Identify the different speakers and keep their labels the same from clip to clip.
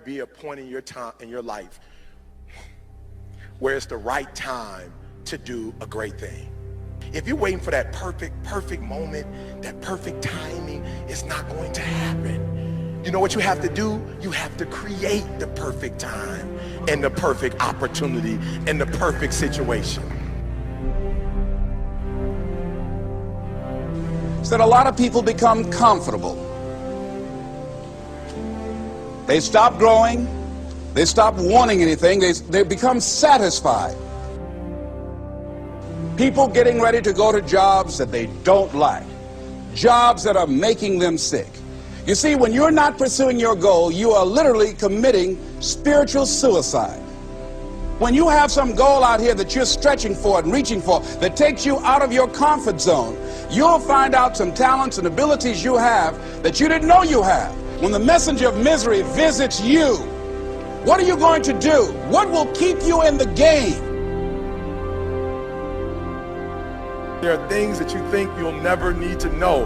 Speaker 1: Be a point in your time in your life where it's the right time to do a great thing. If you're waiting for that perfect moment, that perfect timing, it's not going to happen. You know what you have to do? You have to create the perfect time and the perfect opportunity and the perfect situation.
Speaker 2: So that a lot of people become comfortable. They stop growing, they stop wanting anything, they become satisfied. People getting ready to go to jobs that they don't like, jobs that are making them sick. You see, when you're not pursuing your goal, you are literally committing spiritual suicide. When you have some goal out here that you're stretching for and reaching for that takes you out of your comfort zone, you'll find out some talents and abilities you have that you didn't know you have. When the messenger of misery visits you, what are you going to do? What will keep you in the game?
Speaker 1: There are things that you think you'll never need to know,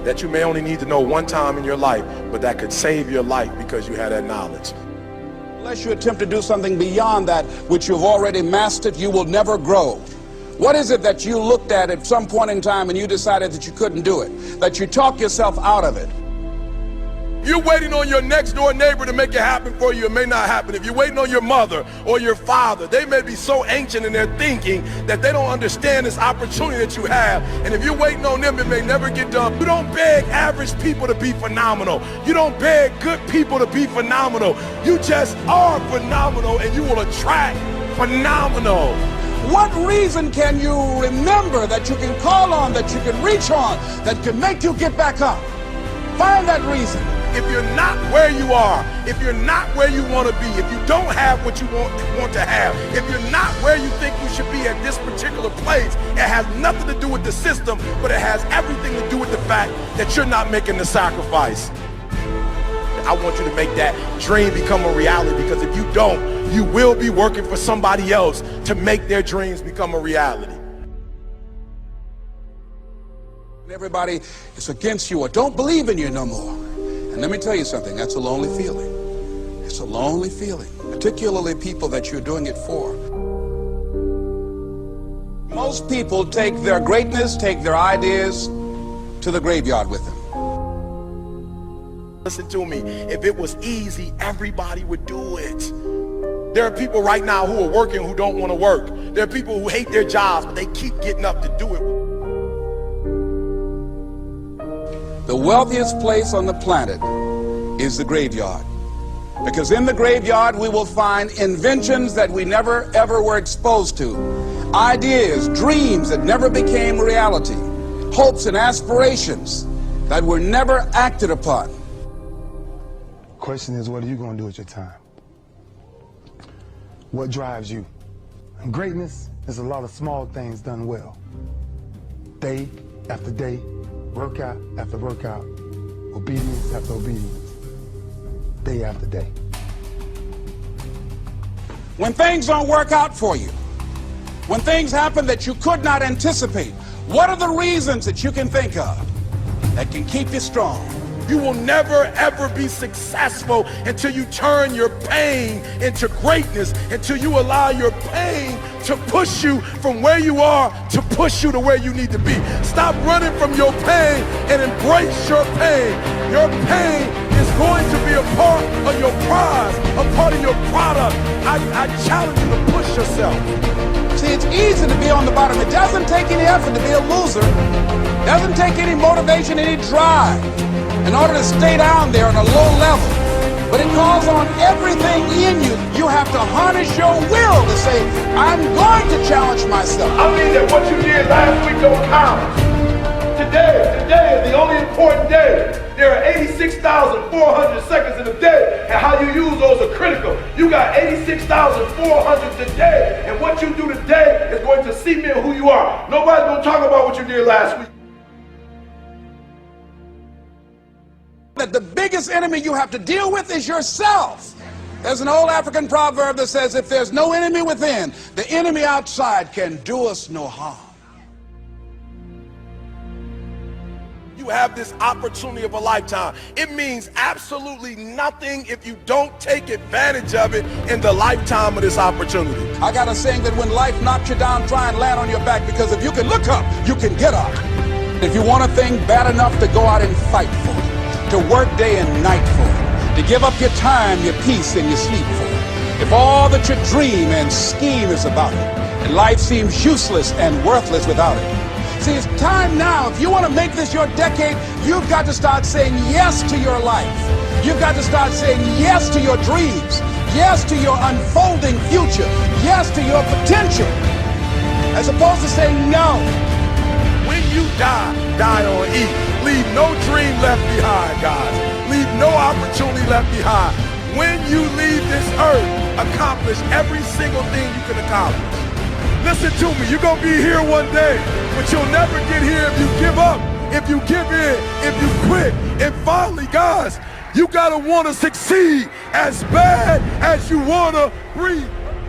Speaker 1: that you may only need to know one time in your life, but that could save your life because you had that knowledge.
Speaker 2: Unless you attempt to do something beyond that which you've already mastered, you will never grow. What is it that you looked at some point in time and you decided that you couldn't do it, that you talked yourself out of it?
Speaker 1: You're waiting on your next door neighbor to make it happen for you, it may not happen. If you're waiting on your mother or your father, they may be so ancient in their thinking that they don't understand this opportunity that you have. And if you're waiting on them, it may never get done. You don't beg average people to be phenomenal. You don't beg good people to be phenomenal. You just are phenomenal and you will attract phenomenal.
Speaker 2: What reason can you remember that you can call on, that you can reach on, that can make you get back up? Find that reason.
Speaker 1: If you're not where you are, if you're not where you want to be, if you don't have what you want to have, if you're not where you think you should be at this particular place, it has nothing to do with the system, but it has everything to do with the fact that you're not making the sacrifice. I want you to make that dream become a reality, because if you don't, you will be working for somebody else to make their dreams become a reality.
Speaker 2: Everybody is against you or don't believe in you no more. And let me tell you something, that's a lonely feeling. It's a lonely feeling, particularly people that you're doing it for. Most people take their greatness, take their ideas to the graveyard with them.
Speaker 1: Listen to me, if it was easy, everybody would do it. There are people right now who are working who don't want to work. There are people who hate their jobs, but they keep getting up to do it.
Speaker 2: The wealthiest place on the planet is the graveyard. Because in the graveyard we will find inventions that we never ever were exposed to. Ideas, dreams that never became reality. Hopes and aspirations that were never acted upon.
Speaker 3: Question is, what are you going to do with your time? What drives you? And greatness is a lot of small things done well. Day after day, workout after workout, obedience after obedience, day after day.
Speaker 2: When things don't work out for you, when things happen that you could not anticipate, what are the reasons that you can think of that can keep you strong?
Speaker 1: You will never ever be successful until you turn your pain into greatness, until you allow your pain to push you from where you are to push you to where you need to be. Stop running from your pain and embrace your pain. Your pain is going to be a part of your prize, a part of your product. I challenge you to push yourself.
Speaker 2: See, it's easy to be on the bottom. It doesn't take any effort to be a loser. It doesn't take any motivation, any drive in order to stay down there on a low level. But it calls on everything in you. You have to harness your will to say, I'm going to challenge myself.
Speaker 1: I mean that what you did last week don't count. Today is the only important day. There are 86,400 seconds in a day, and how you use those are critical. You got 86,400 today, and what you do today is going to cement who you are. Nobody's going to talk about what you did last week.
Speaker 2: That the biggest enemy you have to deal with is yourself. There's an old African proverb that says, if there's no enemy within, the enemy outside can do us no harm.
Speaker 1: You you have this opportunity of a lifetime. It means absolutely nothing if you don't take advantage of it in the lifetime of this opportunity.
Speaker 2: I got a saying that when life knocks you down, try and land on your back, because if you can look up, you can get up. If you want a thing bad enough to go out and fight for it, to work day and night for it, to give up your time, your peace, and your sleep for it, if all that you dream and scheme is about it, and life seems useless and worthless without it. See, it's time now. If you want to make this your decade, you've got to start saying yes to your life. You've got to start saying yes to your dreams, yes to your unfolding future, yes to your potential, as opposed to saying no.
Speaker 1: When you die, die on E. Leave no dream left behind, guys. Leave no opportunity left behind. When you leave this earth, accomplish every single thing you can accomplish. Listen to me, you're going to be here one day, but you'll never get here if you give up, if you give in, if you quit. And finally, guys, you got to want to succeed as bad as you want to breathe.